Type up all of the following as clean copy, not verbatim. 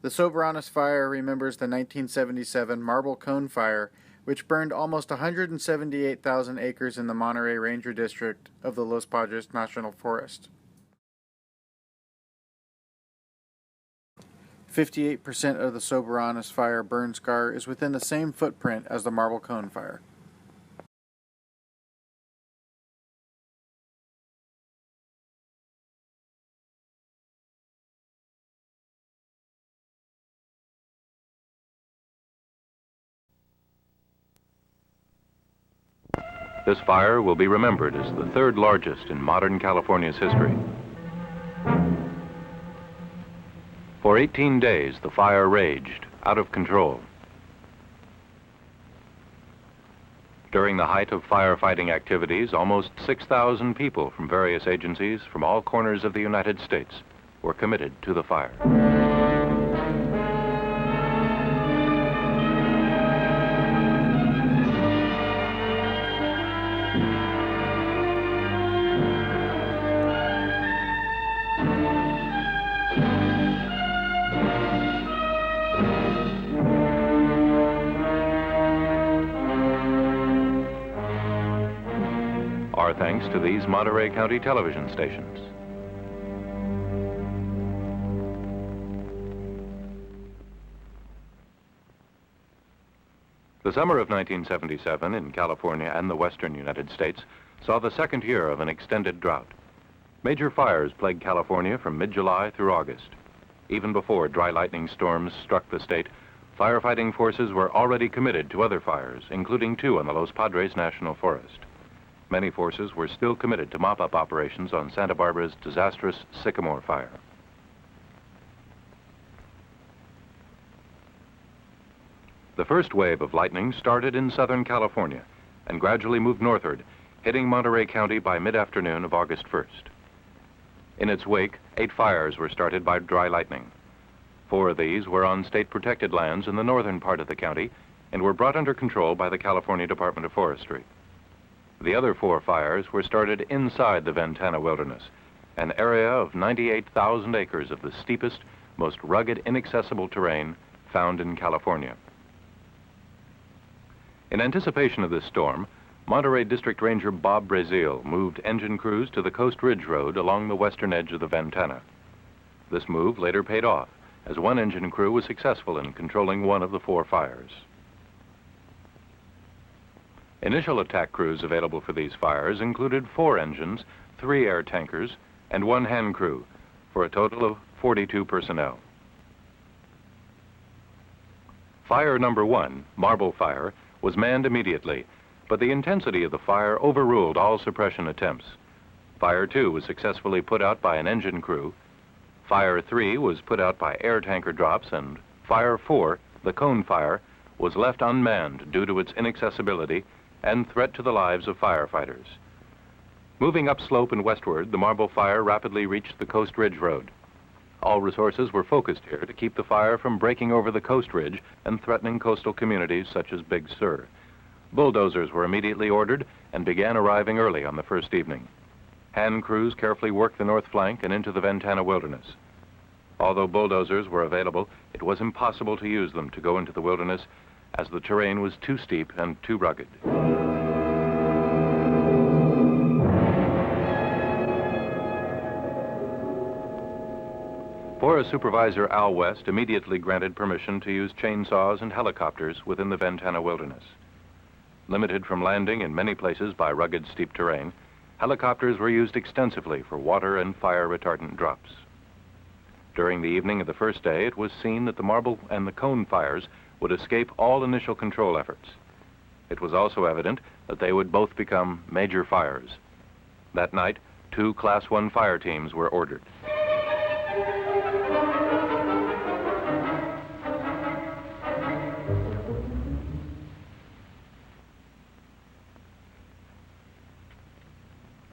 The Soberanes Fire remembers the 1977 Marble Cone Fire, which burned almost 178,000 acres in the Monterey Ranger District of the Los Padres National Forest. 58% of the Soberanes Fire burn scar is within the same footprint as the Marble Cone Fire. This fire will be remembered as the third largest in modern California's history. For 18 days, the fire raged, out of control. During the height of firefighting activities, almost 6,000 people from various agencies from all corners of the United States were committed to the fire. Our thanks to these Monterey County television stations. The summer of 1977 in California and the western United States saw the second year of an extended drought. Major fires plagued California from mid-July through August. Even before dry lightning storms struck the state, firefighting forces were already committed to other fires, including 2 on the Los Padres National Forest. Many forces were still committed to mop-up operations on Santa Barbara's disastrous Sycamore Fire. The first wave of lightning started in Southern California and gradually moved northward, hitting Monterey County by mid-afternoon of August 1st. In its wake, 8 fires were started by dry lightning. 4 of these were on state-protected lands in the northern part of the county and were brought under control by the California Department of Forestry. The other 4 fires were started inside the Ventana Wilderness, an area of 98,000 acres of the steepest, most rugged, inaccessible terrain found in California. In anticipation of this storm, Monterey District Ranger Bob Brazil moved engine crews to the Coast Ridge Road along the western edge of the Ventana. This move later paid off, as 1 engine crew was successful in controlling 1 of the 4 fires. Initial attack crews available for these fires included 4 engines, 3 air tankers, and 1 hand crew, for a total of 42 personnel. Fire number 1, Marble Fire, was manned immediately, but the intensity of the fire overruled all suppression attempts. Fire 2 was successfully put out by an engine crew. Fire 3 was put out by air tanker drops, and Fire 4, the Cone Fire, was left unmanned due to its inaccessibility and threat to the lives of firefighters. Moving upslope and westward, the Marble Fire rapidly reached the Coast Ridge Road. All resources were focused here to keep the fire from breaking over the Coast Ridge and threatening coastal communities such as Big Sur. Bulldozers were immediately ordered and began arriving early on the first evening. Hand crews carefully worked the north flank and into the Ventana Wilderness. Although bulldozers were available, it was impossible to use them to go into the wilderness as the terrain was too steep and too rugged. Forest Supervisor Al West immediately granted permission to use chainsaws and helicopters within the Ventana Wilderness. Limited from landing in many places by rugged, steep terrain, helicopters were used extensively for water and fire retardant drops. During the evening of the first day, it was seen that the Marble and the Cone fires would escape all initial control efforts. It was also evident that they would both become major fires. That night, 2 Class 1 fire teams were ordered.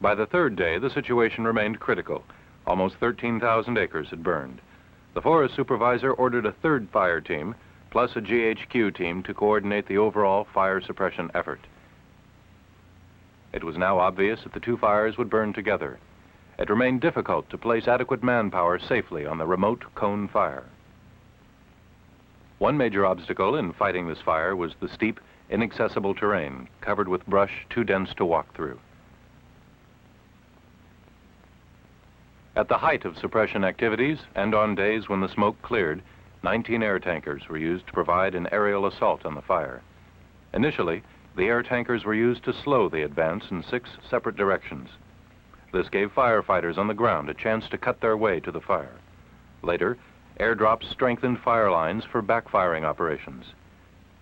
By the third day, the situation remained critical. Almost 13,000 acres had burned. The Forest Supervisor ordered a 3rd fire team, plus a GHQ team to coordinate the overall fire suppression effort. It was now obvious that the 2 fires would burn together. It remained difficult to place adequate manpower safely on the remote Cone Fire. One major obstacle in fighting this fire was the steep, inaccessible terrain covered with brush too dense to walk through. At the height of suppression activities and on days when the smoke cleared, 19 air tankers were used to provide an aerial assault on the fire. Initially, the air tankers were used to slow the advance in 6 separate directions. This gave firefighters on the ground a chance to cut their way to the fire. Later, airdrops strengthened fire lines for backfiring operations.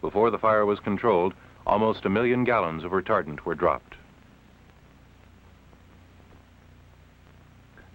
Before the fire was controlled, almost 1 million gallons of retardant were dropped.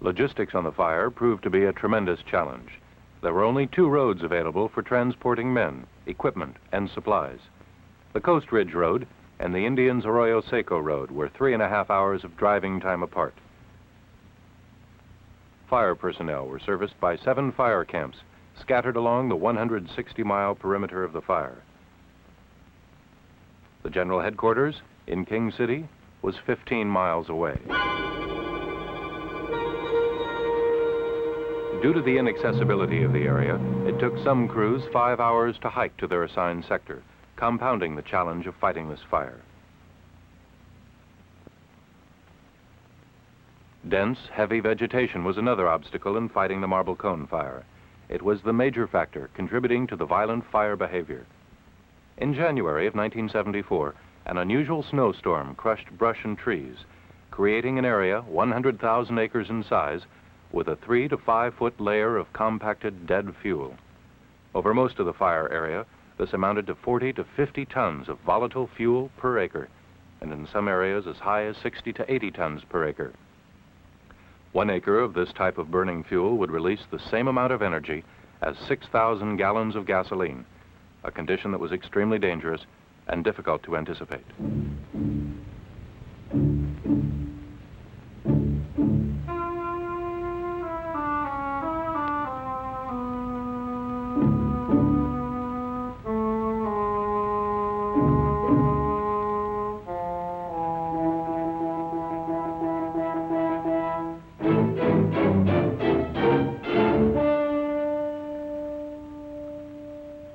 Logistics on the fire proved to be a tremendous challenge. There were only 2 roads available for transporting men, equipment, and supplies. The Coast Ridge Road and the Indians Arroyo Seco Road were 3.5 hours of driving time apart. Fire personnel were serviced by 7 fire camps scattered along the 160-mile perimeter of the fire. The general headquarters in King City was 15 miles away. Due to the inaccessibility of the area, it took some crews 5 hours to hike to their assigned sector, compounding the challenge of fighting this fire. Dense, heavy vegetation was another obstacle in fighting the marble cone fire. It was the major factor contributing to the violent fire behavior. In January of 1974, an unusual snowstorm crushed brush and trees, creating an area 100,000 acres in size with a 3 to 5 foot layer of compacted dead fuel. Over most of the fire area, this amounted to 40 to 50 tons of volatile fuel per acre, and in some areas as high as 60 to 80 tons per acre. 1 acre of this type of burning fuel would release the same amount of energy as 6,000 gallons of gasoline, a condition that was extremely dangerous and difficult to anticipate.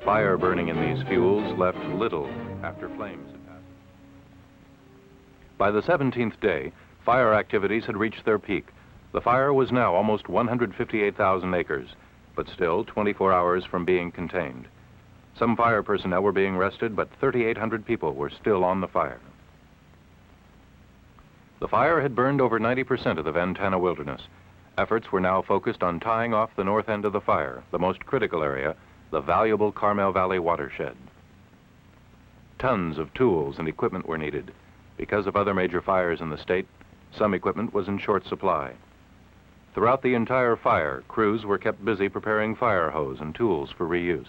Fire burning in these fuels left little after flames had passed. By the 17th day, fire activities had reached their peak. The fire was now almost 158,000 acres, but still 24 hours from being contained. Some fire personnel were being rested, but 3,800 people were still on the fire. The fire had burned over 90% of the Ventana wilderness. Efforts were now focused on tying off the north end of the fire, the most critical area, the valuable Carmel Valley watershed. Tons of tools and equipment were needed. Because of other major fires in the state, some equipment was in short supply. Throughout the entire fire, crews were kept busy preparing fire hose and tools for reuse.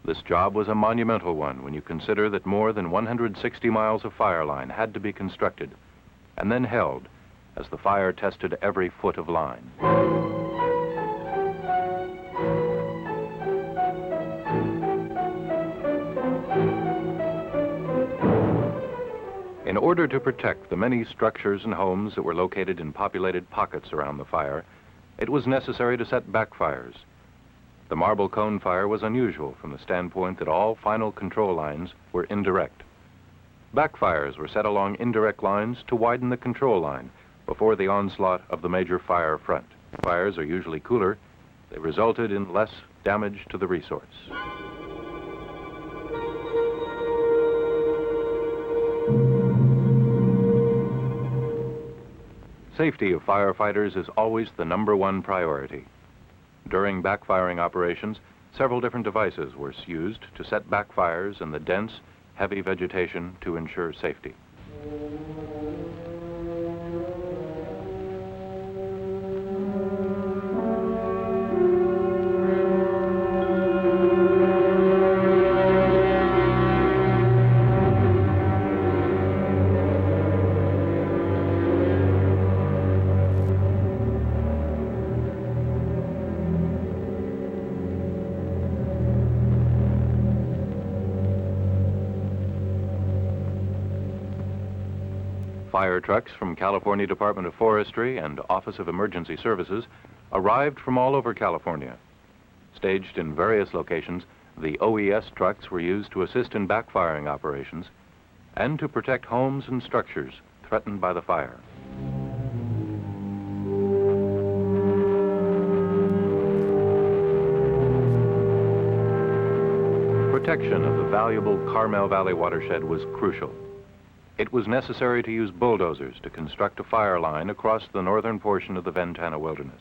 This job was a monumental one when you consider that more than 160 miles of fire line had to be constructed and then held as the fire tested every foot of line. In order to protect the many structures and homes that were located in populated pockets around the fire, it was necessary to set backfires. The marble cone fire was unusual from the standpoint that all final control lines were indirect. Backfires were set along indirect lines to widen the control line before the onslaught of the major fire front. Fires are usually cooler. They resulted in less damage to the resource. Safety of firefighters is always the #1 priority. During backfiring operations, several different devices were used to set backfires in the dense, heavy vegetation to ensure safety. Fire trucks from California Department of Forestry and Office of Emergency Services arrived from all over California. Staged in various locations, The OES trucks were used to assist in backfiring operations and to protect homes and structures threatened by the fire. Protection of the valuable Carmel Valley watershed was crucial. It was necessary to use bulldozers to construct a fire line across the northern portion of the Ventana wilderness.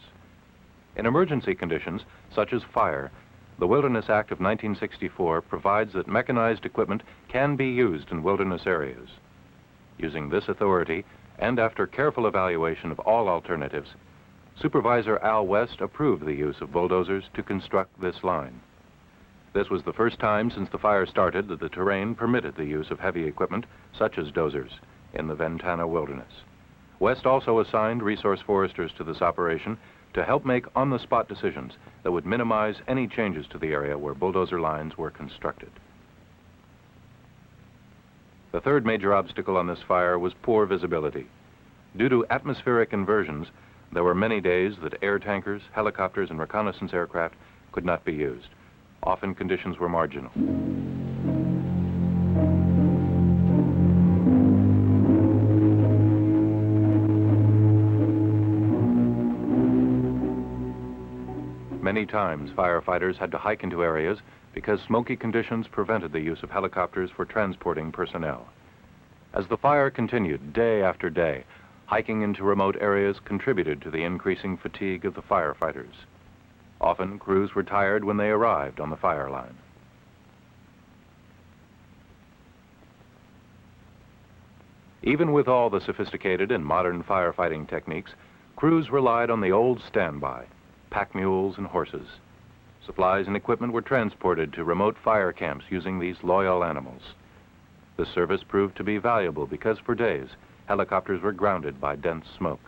In emergency conditions, such as fire, the Wilderness Act of 1964 provides that mechanized equipment can be used in wilderness areas. Using this authority, and after careful evaluation of all alternatives, Supervisor Al West approved the use of bulldozers to construct this line. This was the first time since the fire started that the terrain permitted the use of heavy equipment, such as dozers, in the Ventana wilderness. West also assigned resource foresters to this operation to help make on-the-spot decisions that would minimize any changes to the area where bulldozer lines were constructed. The third major obstacle on this fire was poor visibility. Due to atmospheric inversions, there were many days that air tankers, helicopters, and reconnaissance aircraft could not be used. Often conditions were marginal. Many times, firefighters had to hike into areas because smoky conditions prevented the use of helicopters for transporting personnel. As the fire continued day after day, hiking into remote areas contributed to the increasing fatigue of the firefighters. Often, crews were tired when they arrived on the fire line. Even with all the sophisticated and modern firefighting techniques, crews relied on the old standby, pack mules and horses. Supplies and equipment were transported to remote fire camps using these loyal animals. This service proved to be valuable because for days, helicopters were grounded by dense smoke.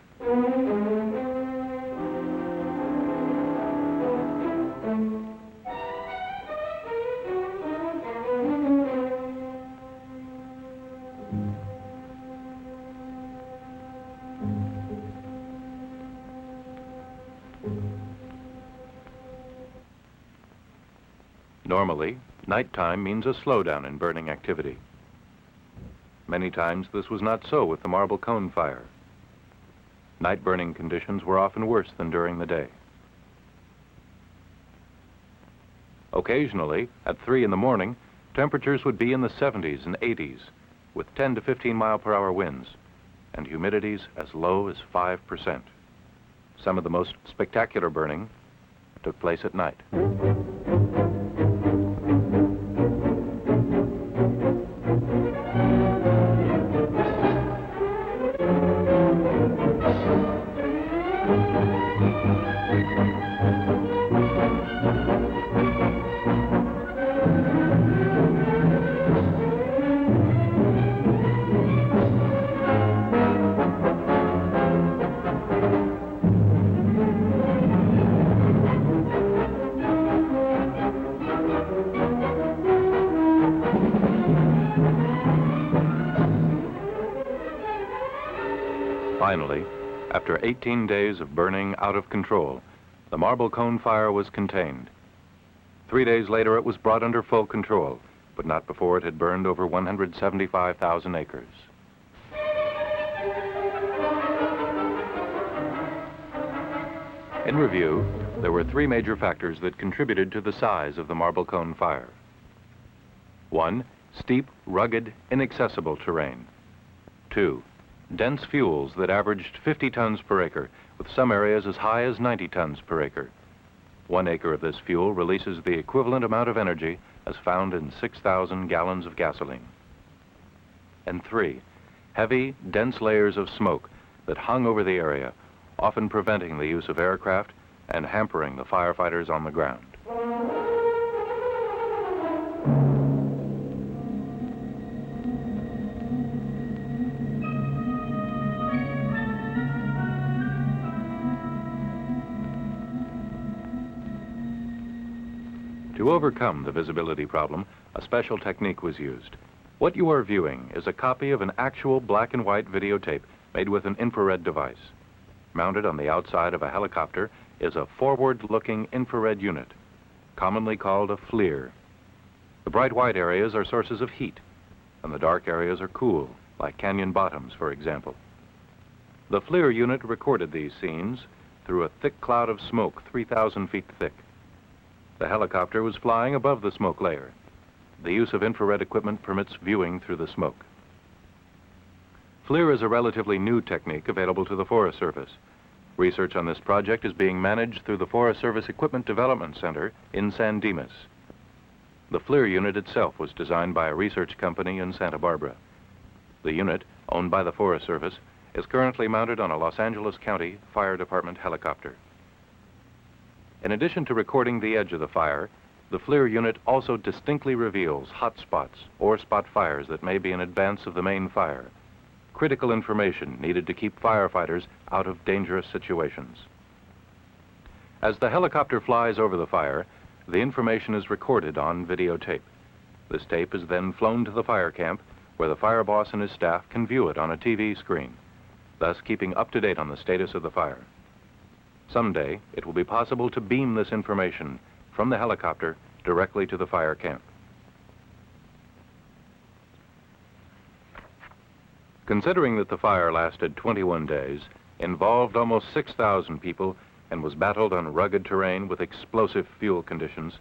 Normally, nighttime means a slowdown in burning activity. Many times this was not so with the marble cone fire. Night burning conditions were often worse than during the day. Occasionally, at 3 in the morning, temperatures would be in the 70s and 80s, with 10 to 15 mile-per-hour winds, and humidities as low as 5%. Some of the most spectacular burning took place at night. Finally, after 18 days of burning out of control, the marble cone fire was contained. 3 days later, it was brought under full control, but not before it had burned over 175,000 acres. In review, there were 3 major factors that contributed to the size of the marble cone fire. 1, steep, rugged, inaccessible terrain. 2, dense fuels that averaged 50 tons per acre, with some areas as high as 90 tons per acre. 1 acre of this fuel releases the equivalent amount of energy as found in 6,000 gallons of gasoline. And 3, heavy, dense layers of smoke that hung over the area, often preventing the use of aircraft and hampering the firefighters on the ground. To overcome the visibility problem, a special technique was used. What you are viewing is a copy of an actual black and white videotape made with an infrared device. Mounted on the outside of a helicopter is a forward-looking infrared unit, commonly called a FLIR. The bright white areas are sources of heat, and the dark areas are cool, like canyon bottoms, for example. The FLIR unit recorded these scenes through a thick cloud of smoke 3,000 feet thick. The helicopter was flying above the smoke layer. The use of infrared equipment permits viewing through the smoke. FLIR is a relatively new technique available to the Forest Service. Research on this project is being managed through the Forest Service Equipment Development Center in San Dimas. The FLIR unit itself was designed by a research company in Santa Barbara. The unit, owned by the Forest Service, is currently mounted on a Los Angeles County Fire Department helicopter. In addition to recording the edge of the fire, the FLIR unit also distinctly reveals hot spots or spot fires that may be in advance of the main fire. Critical information needed to keep firefighters out of dangerous situations. As the helicopter flies over the fire, the information is recorded on videotape. This tape is then flown to the fire camp, where the fire boss and his staff can view it on a TV screen, thus keeping up to date on the status of the fire. Someday, it will be possible to beam this information from the helicopter directly to the fire camp. Considering that the fire lasted 21 days, involved almost 6,000 people, and was battled on rugged terrain with explosive fuel conditions,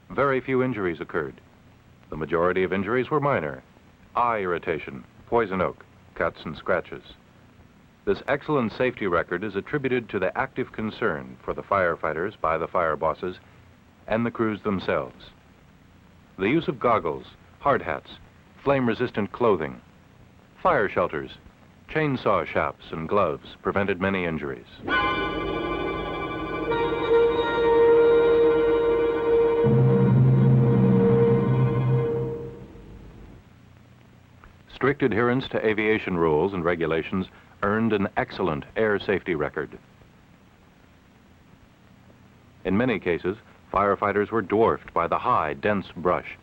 very few injuries occurred. The majority of injuries were minor: eye irritation, poison oak, cuts and scratches. This excellent safety record is attributed to the active concern for the firefighters by the fire bosses and the crews themselves. The use of goggles, hard hats, flame-resistant clothing, fire shelters, chainsaw shafts, and gloves prevented many injuries. Strict adherence to aviation rules and regulations earned an excellent air safety record. In many cases, firefighters were dwarfed by the high, dense brush.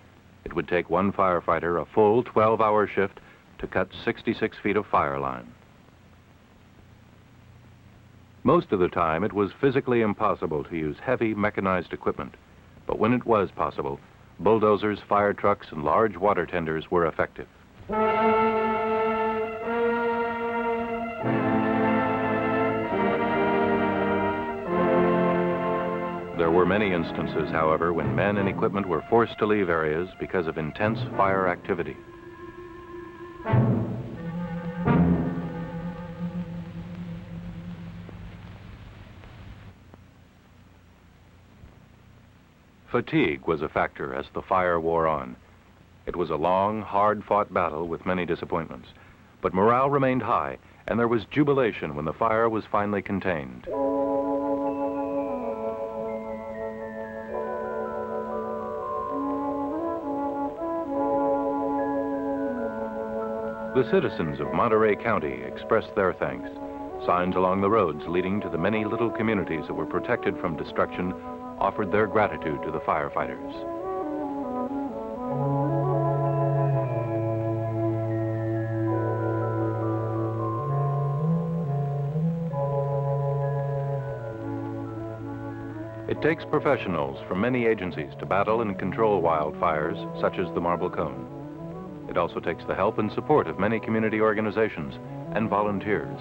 It would take one firefighter a full 12-hour shift to cut 66 feet of fire line. Most of the time, it was physically impossible to use heavy mechanized equipment, but when it was possible, bulldozers, fire trucks, and large water tenders were effective. There were many instances, however, when men and equipment were forced to leave areas because of intense fire activity. Fatigue was a factor as the fire wore on. It was a long, hard-fought battle with many disappointments, but morale remained high, and there was jubilation when the fire was finally contained. The citizens of Monterey County expressed their thanks. Signs along the roads leading to the many little communities that were protected from destruction offered their gratitude to the firefighters. It takes professionals from many agencies to battle and control wildfires, such as the Marble Cone. It also takes the help and support of many community organizations and volunteers.